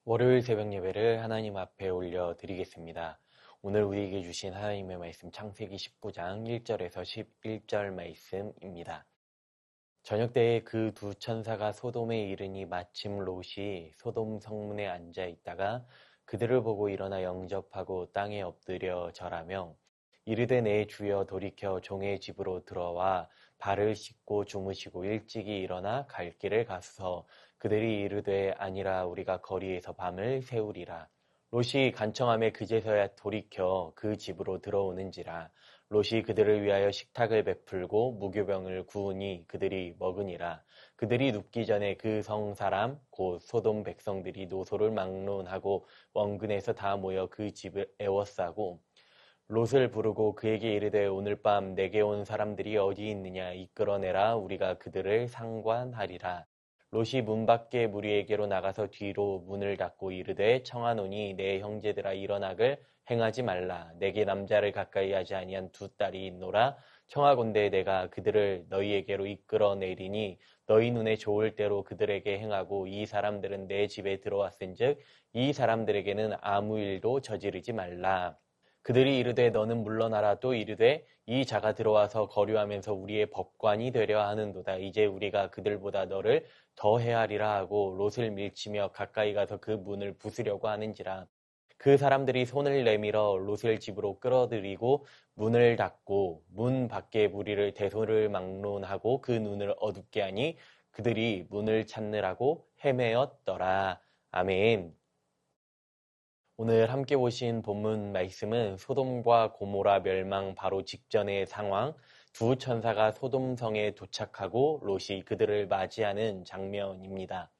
월요일 새벽 예배를 하나님 앞에 올려드리겠습니다. 오늘 우리에게 주신 하나님의 말씀 창세기 19장 1절에서 11절 말씀입니다. 저녁 때에 그 두 천사가 소돔에 이르니 마침 롯이 소돔 성문에 앉아 있다가 그들을 보고 일어나 영접하고 땅에 엎드려 절하며 이르되 내 주여 돌이켜 종의 집으로 들어와 발을 씻고 주무시고 일찍이 일어나 갈 길을 가서 그들이 이르되 아니라 우리가 거리에서 밤을 새우리라. 롯이 간청하며 그제서야 돌이켜 그 집으로 들어오는지라. 롯이 그들을 위하여 식탁을 베풀고 무교병을 구우니 그들이 먹으니라. 그들이 눕기 전에 그 성 사람 곧 소돔 백성들이 노소를 막론하고 원근에서 다 모여 그 집을 에워싸고 롯을 부르고 그에게 이르되 오늘 밤 내게 온 사람들이 어디 있느냐 이끌어내라 우리가 그들을 상관하리라. 롯이 문 밖에 무리에게로 나가서 뒤로 문을 닫고 이르되 청하노니 내 형제들아 일어나글 행하지 말라. 내게 남자를 가까이 하지 아니한 두 딸이 있노라. 청하건대 내가 그들을 너희에게로 이끌어내리니 너희 눈에 좋을 대로 그들에게 행하고 이 사람들은 내 집에 들어왔은즉 이 사람들에게는 아무 일도 저지르지 말라. 그들이 이르되 너는 물러나라. 또 이르되 이 자가 들어와서 거류하면서 우리의 법관이 되려 하는도다. 이제 우리가 그들보다 너를 더 헤아리라 하고 롯을 밀치며 가까이 가서 그 문을 부수려고 하는지라. 그 사람들이 손을 내밀어 롯을 집으로 끌어들이고 문을 닫고 문 밖에 무리를 대소를 막론하고 그 눈을 어둡게 하니 그들이 문을 찾느라고 헤매었더라. 아멘. 오늘 함께 보신 본문 말씀은 소돔과 고모라 멸망 바로 직전의 상황, 두 천사가 소돔성에 도착하고 롯이 그들을 맞이하는 장면입니다.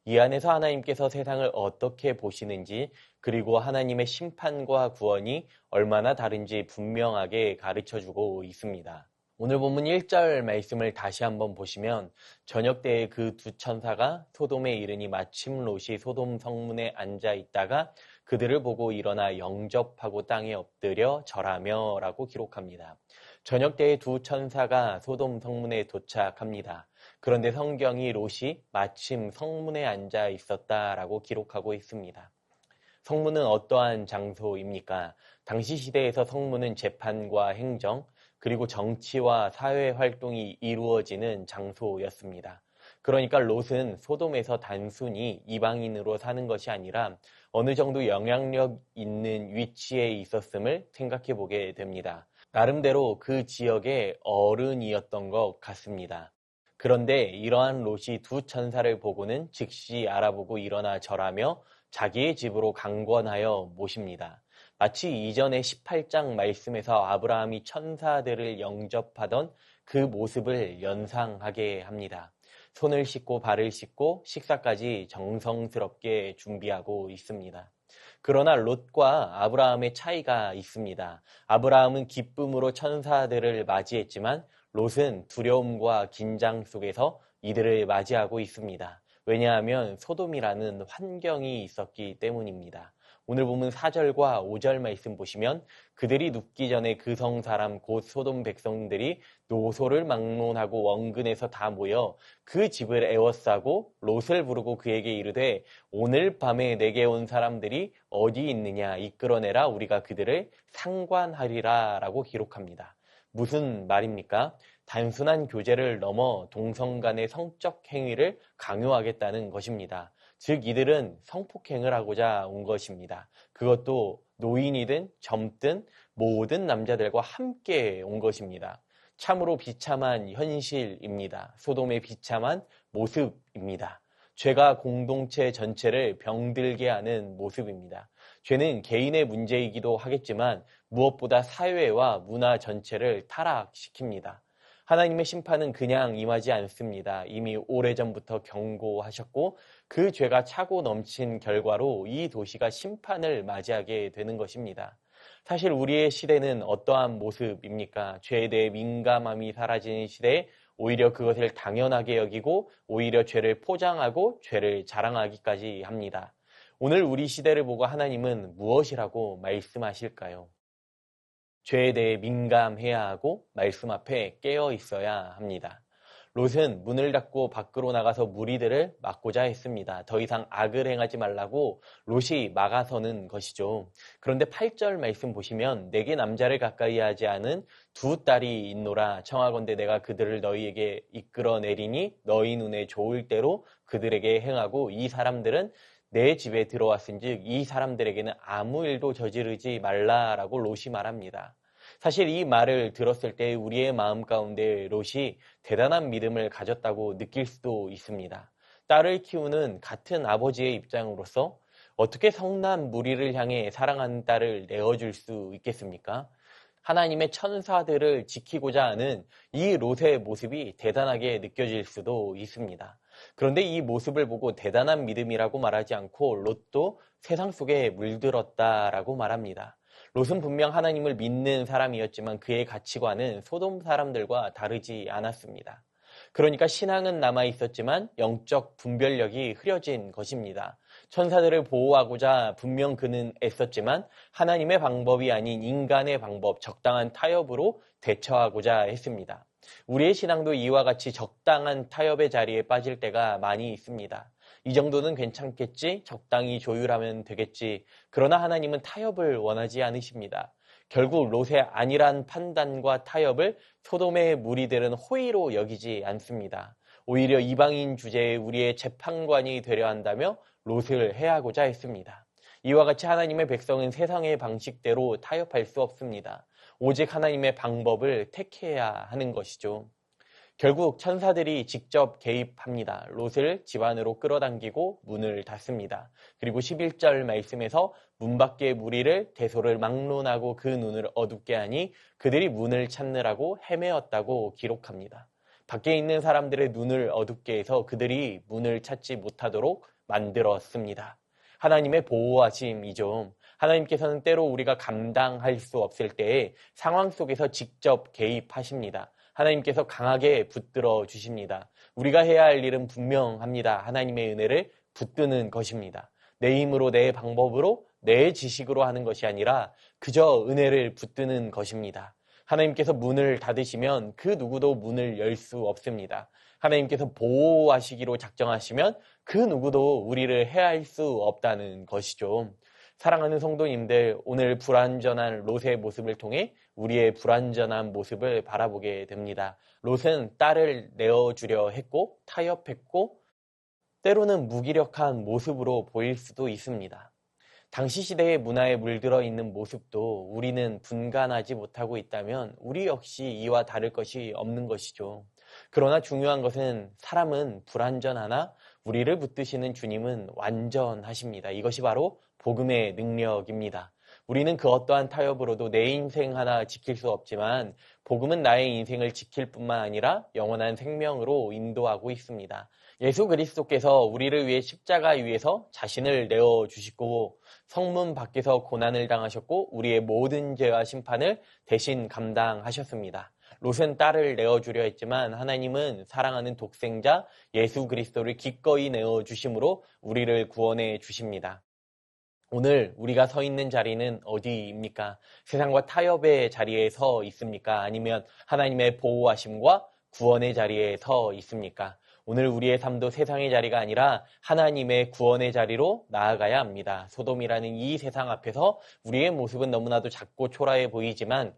이 안에서 하나님께서 세상을 어떻게 보시는지 그리고 하나님의 심판과 구원이 얼마나 다른지 분명하게 가르쳐주고 있습니다. 오늘 본문 1절 말씀을 다시 한번 보시면 저녁 때에 그 두 천사가 소돔에 이르니 마침 롯이 소돔 성문에 앉아 있다가 그들을 보고 일어나 영접하고 땅에 엎드려 절하며 라고 기록합니다. 저녁 때에 두 천사가 소돔 성문에 도착합니다. 그런데 성경이 롯이 마침 성문에 앉아 있었다라고 기록하고 있습니다. 성문은 어떠한 장소입니까? 당시 시대에서 성문은 재판과 행정, 그리고 정치와 사회 활동이 이루어지는 장소였습니다. 그러니까 롯은 소돔에서 단순히 이방인으로 사는 것이 아니라 어느 정도 영향력 있는 위치에 있었음을 생각해 보게 됩니다. 나름대로 그 지역의 어른이었던 것 같습니다. 그런데 이러한 롯이 두 천사를 보고는 즉시 알아보고 일어나 절하며 자기의 집으로 강권하여 모십니다. 마치 이전의 18장 말씀에서 아브라함이 천사들을 영접하던 그 모습을 연상하게 합니다. 손을 씻고 발을 씻고 식사까지 정성스럽게 준비하고 있습니다. 그러나 롯과 아브라함의 차이가 있습니다. 아브라함은 기쁨으로 천사들을 맞이했지만 롯은 두려움과 긴장 속에서 이들을 맞이하고 있습니다. 왜냐하면 소돔이라는 환경이 있었기 때문입니다. 오늘 보면 4절과 5절 말씀 보시면 그들이 눕기 전에 그 성 사람 곧 소돔 백성들이 노소를 막론하고 원근에서 다 모여 그 집을 에워싸고 롯을 부르고 그에게 이르되 오늘 밤에 내게 온 사람들이 어디 있느냐 이끌어내라 우리가 그들을 상관하리라 라고 기록합니다. 무슨 말입니까? 단순한 교제를 넘어 동성 간의 성적 행위를 강요하겠다는 것입니다. 즉 이들은 성폭행을 하고자 온 것입니다. 그것도 노인이든 젊든 모든 남자들과 함께 온 것입니다. 참으로 비참한 현실입니다. 소돔의 비참한 모습입니다. 죄가 공동체 전체를 병들게 하는 모습입니다. 죄는 개인의 문제이기도 하겠지만 무엇보다 사회와 문화 전체를 타락시킵니다. 하나님의 심판은 그냥 임하지 않습니다. 이미 오래전부터 경고하셨고 그 죄가 차고 넘친 결과로 이 도시가 심판을 맞이하게 되는 것입니다. 사실 우리의 시대는 어떠한 모습입니까? 죄에 대해 민감함이 사라지는 시대에 오히려 그것을 당연하게 여기고 오히려 죄를 포장하고 죄를 자랑하기까지 합니다. 오늘 우리 시대를 보고 하나님은 무엇이라고 말씀하실까요? 죄에 대해 민감해야 하고 말씀 앞에 깨어 있어야 합니다. 롯은 문을 닫고 밖으로 나가서 무리들을 막고자 했습니다. 더 이상 악을 행하지 말라고 롯이 막아서는 것이죠. 그런데 8절 말씀 보시면 내게 남자를 가까이 하지 않은 두 딸이 있노라. 청하건대 내가 그들을 너희에게 이끌어내리니 너희 눈에 좋을 대로 그들에게 행하고 이 사람들은 내 집에 들어왔은즉 이 사람들에게는 아무 일도 저지르지 말라라고 롯이 말합니다. 사실 이 말을 들었을 때 우리의 마음 가운데 롯이 대단한 믿음을 가졌다고 느낄 수도 있습니다. 딸을 키우는 같은 아버지의 입장으로서 어떻게 성난 무리를 향해 사랑하는 딸을 내어줄 수 있겠습니까? 하나님의 천사들을 지키고자 하는 이 롯의 모습이 대단하게 느껴질 수도 있습니다. 그런데 이 모습을 보고 대단한 믿음이라고 말하지 않고 롯도 세상 속에 물들었다라고 말합니다. 롯은 분명 하나님을 믿는 사람이었지만 그의 가치관은 소돔 사람들과 다르지 않았습니다. 그러니까 신앙은 남아 있었지만 영적 분별력이 흐려진 것입니다. 천사들을 보호하고자 분명 그는 애썼지만 하나님의 방법이 아닌 인간의 방법, 적당한 타협으로 대처하고자 했습니다. 우리의 신앙도 이와 같이 적당한 타협의 자리에 빠질 때가 많이 있습니다. 이 정도는 괜찮겠지, 적당히 조율하면 되겠지. 그러나 하나님은 타협을 원하지 않으십니다. 결국 롯의 안일한 판단과 타협을 소돔의 무리들은 호의로 여기지 않습니다. 오히려 이방인 주제에 우리의 재판관이 되려 한다며 롯을 해하고자 했습니다. 이와 같이 하나님의 백성은 세상의 방식대로 타협할 수 없습니다. 오직 하나님의 방법을 택해야 하는 것이죠. 결국 천사들이 직접 개입합니다. 롯을 집 안으로 끌어당기고 문을 닫습니다. 그리고 11절 말씀에서 문 밖의 무리를 대소를 막론하고 그 눈을 어둡게 하니 그들이 문을 찾느라고 헤매었다고 기록합니다. 밖에 있는 사람들의 눈을 어둡게 해서 그들이 문을 찾지 못하도록 만들었습니다. 하나님의 보호하심이죠. 하나님께서는 때로 우리가 감당할 수 없을 때에 상황 속에서 직접 개입하십니다. 하나님께서 강하게 붙들어 주십니다. 우리가 해야 할 일은 분명합니다. 하나님의 은혜를 붙드는 것입니다. 내 힘으로, 내 방법으로, 내 지식으로 하는 것이 아니라 그저 은혜를 붙드는 것입니다. 하나님께서 문을 닫으시면 그 누구도 문을 열 수 없습니다. 하나님께서 보호하시기로 작정하시면 그 누구도 우리를 해할 수 없다는 것이죠. 사랑하는 성도님들, 오늘 불완전한 롯의 모습을 통해 우리의 불완전한 모습을 바라보게 됩니다. 롯은 딸을 내어주려 했고 타협했고 때로는 무기력한 모습으로 보일 수도 있습니다. 당시 시대의 문화에 물들어 있는 모습도 우리는 분간하지 못하고 있다면 우리 역시 이와 다를 것이 없는 것이죠. 그러나 중요한 것은 사람은 불완전하나 우리를 붙드시는 주님은 완전하십니다. 이것이 바로 복음의 능력입니다. 우리는 그 어떠한 타협으로도 내 인생 하나 지킬 수 없지만 복음은 나의 인생을 지킬 뿐만 아니라 영원한 생명으로 인도하고 있습니다. 예수 그리스도께서 우리를 위해 십자가 위에서 자신을 내어주시고 성문 밖에서 고난을 당하셨고 우리의 모든 죄와 심판을 대신 감당하셨습니다. 롯은 딸을 내어주려 했지만 하나님은 사랑하는 독생자 예수 그리스도를 기꺼이 내어주심으로 우리를 구원해 주십니다. 오늘 우리가 서 있는 자리는 어디입니까? 세상과 타협의 자리에 서 있습니까? 아니면 하나님의 보호하심과 구원의 자리에 서 있습니까? 오늘 우리의 삶도 세상의 자리가 아니라 하나님의 구원의 자리로 나아가야 합니다. 소돔이라는 이 세상 앞에서 우리의 모습은 너무나도 작고 초라해 보이지만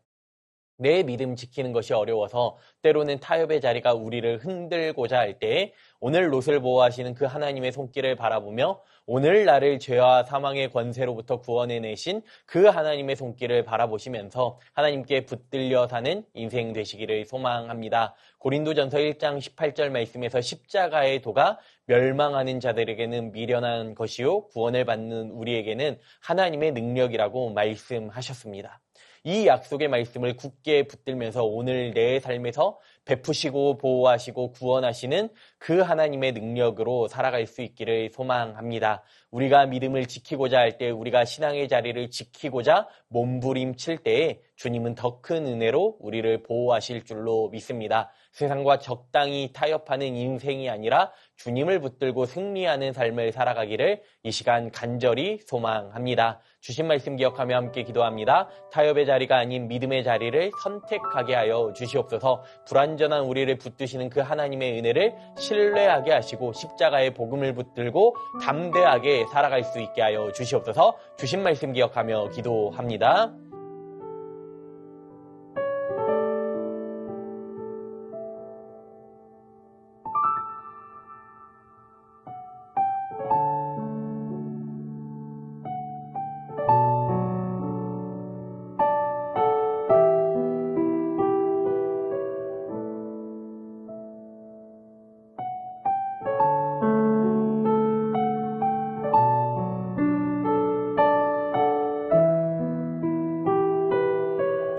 내 믿음 지키는 것이 어려워서 때로는 타협의 자리가 우리를 흔들고자 할 때에 오늘 롯을 보호하시는 그 하나님의 손길을 바라보며 오늘 나를 죄와 사망의 권세로부터 구원해내신 그 하나님의 손길을 바라보시면서 하나님께 붙들려 사는 인생 되시기를 소망합니다. 고린도전서 1장 18절 말씀에서 십자가의 도가 멸망하는 자들에게는 미련한 것이요 구원을 받는 우리에게는 하나님의 능력이라고 말씀하셨습니다. 이 약속의 말씀을 굳게 붙들면서 오늘 내 삶에서 베푸시고 보호하시고 구원하시는 그 하나님의 능력으로 살아갈 수 있기를 소망합니다. 우리가 믿음을 지키고자 할 때, 우리가 신앙의 자리를 지키고자 몸부림칠 때에 주님은 더 큰 은혜로 우리를 보호하실 줄로 믿습니다. 세상과 적당히 타협하는 인생이 아니라 주님을 붙들고 승리하는 삶을 살아가기를 이 시간 간절히 소망합니다. 주신 말씀 기억하며 함께 기도합니다. 타협의 자리가 아닌 믿음의 자리를 선택하게 하여 주시옵소서. 불완전한 우리를 붙드시는 그 하나님의 은혜를 신뢰하게 하시고 십자가의 복음을 붙들고 담대하게 살아갈 수 있게 하여 주시옵소서. 주신 말씀 기억하며 기도합니다.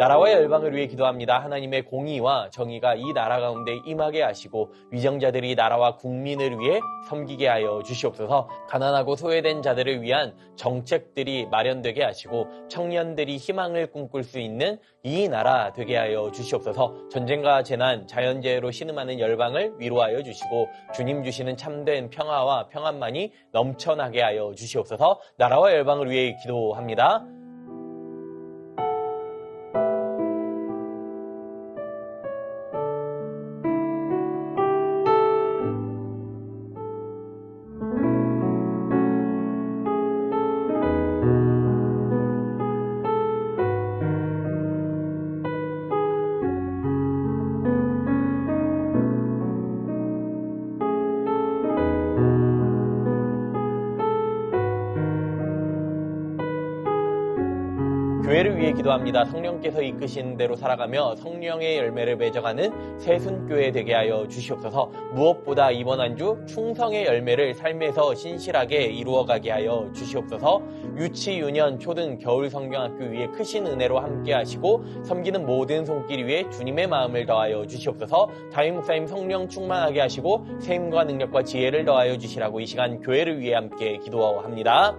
나라와 열방을 위해 기도합니다. 하나님의 공의와 정의가 이 나라 가운데 임하게 하시고 위정자들이 나라와 국민을 위해 섬기게 하여 주시옵소서. 가난하고 소외된 자들을 위한 정책들이 마련되게 하시고 청년들이 희망을 꿈꿀 수 있는 이 나라 되게 하여 주시옵소서. 전쟁과 재난, 자연재해로 신음하는 열방을 위로하여 주시고 주님 주시는 참된 평화와 평안만이 넘쳐나게 하여 주시옵소서. 나라와 열방을 위해 기도합니다. 교회를 위해 기도합니다. 성령께서 이끄시는 대로 살아가며 성령의 열매를 맺어가는 새순교회 되게 하여 주시옵소서. 무엇보다 이번 한 주 충성의 열매를 삶에서 신실하게 이루어가게 하여 주시옵소서. 유치, 유년, 초등, 겨울 성경학교 위에 크신 은혜로 함께 하시고 섬기는 모든 손길 위에 주님의 마음을 더하여 주시옵소서. 다임 목사님 성령 충만하게 하시고 세임과 능력과 지혜를 더하여 주시라고 이 시간 교회를 위해 함께 기도합니다.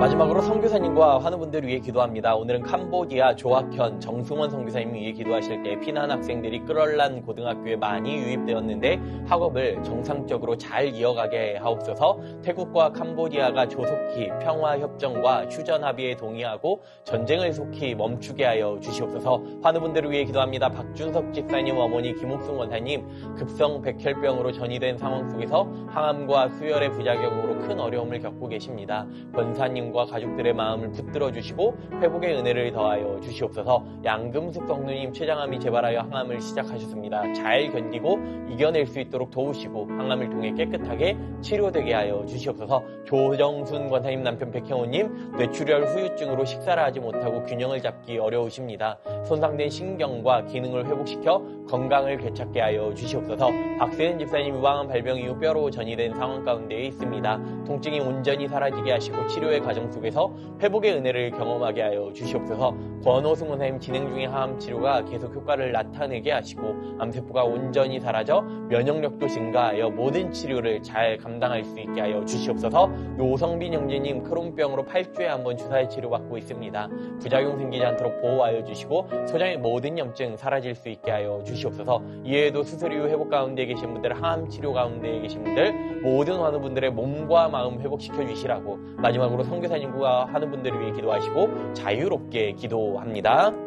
마지막으로 선교사님과 환우분들을 위해 기도합니다. 오늘은 캄보디아 조학현 정승원 선교사님을 위해 기도하실 때 피난 학생들이 끌얼란 고등학교에 많이 유입되었는데 학업을 정상적으로 잘 이어가게 하옵소서. 태국과 캄보디아가 조속히 평화협정과 휴전합의에 동의하고 전쟁을 속히 멈추게 하여 주시옵소서. 환우분들을 위해 기도합니다. 박준석 집사님 어머니 김옥순 원사님 급성 백혈병으로 전이된 상황 속에서 항암과 수혈의 부작용으로 큰 어려움을 겪고 계십니다. 권사님과 가족들의 마음을 붙들어 주시고 회복의 은혜를 더하여 주시옵소서. 양금숙 성도님 췌장암이 재발하여 항암을 시작하셨습니다. 잘 견디고 이겨낼 수 있도록 도우시고 항암을 통해 깨끗하게 치료되게 하여 주시옵소서. 조정순 권사님 남편 백형호님 뇌출혈 후유증으로 식사를 하지 못하고 균형을 잡기 어려우십니다. 손상된 신경과 기능을 회복시켜 건강을 되찾게 하여 주시옵소서. 박세은 집사님 유방암 발병 이후 뼈로 전이된 상황 가운데 있습니다. 통증이 온전히 사라지게 하시고 치료의 과정 속에서 회복의 은혜를 경험하게 하여 주시옵소서. 권호승 원사님 진행 중인 항암 치료가 계속 효과를 나타내게 하시고 암세포가 온전히 사라져 면역력도 증가하여 모든 치료를 잘 감당할 수 있게 하여 주시옵소서. 요성빈 형제님 크론병으로 8주에 한번 주사에 치료받고 있습니다. 부작용 생기지 않도록 보호하여 주시고 소장의 모든 염증 사라질 수 있게 하여 주시옵소서. 이외에도 수술 이후 회복 가운데 계신 분들, 항암 치료 가운데 계신 분들, 모든 환우분들의 몸과 마음 회복시켜 주시라고 마지막으로 선교사님과 하는 분들을 위해 기도하시고 자유롭게 기도합니다.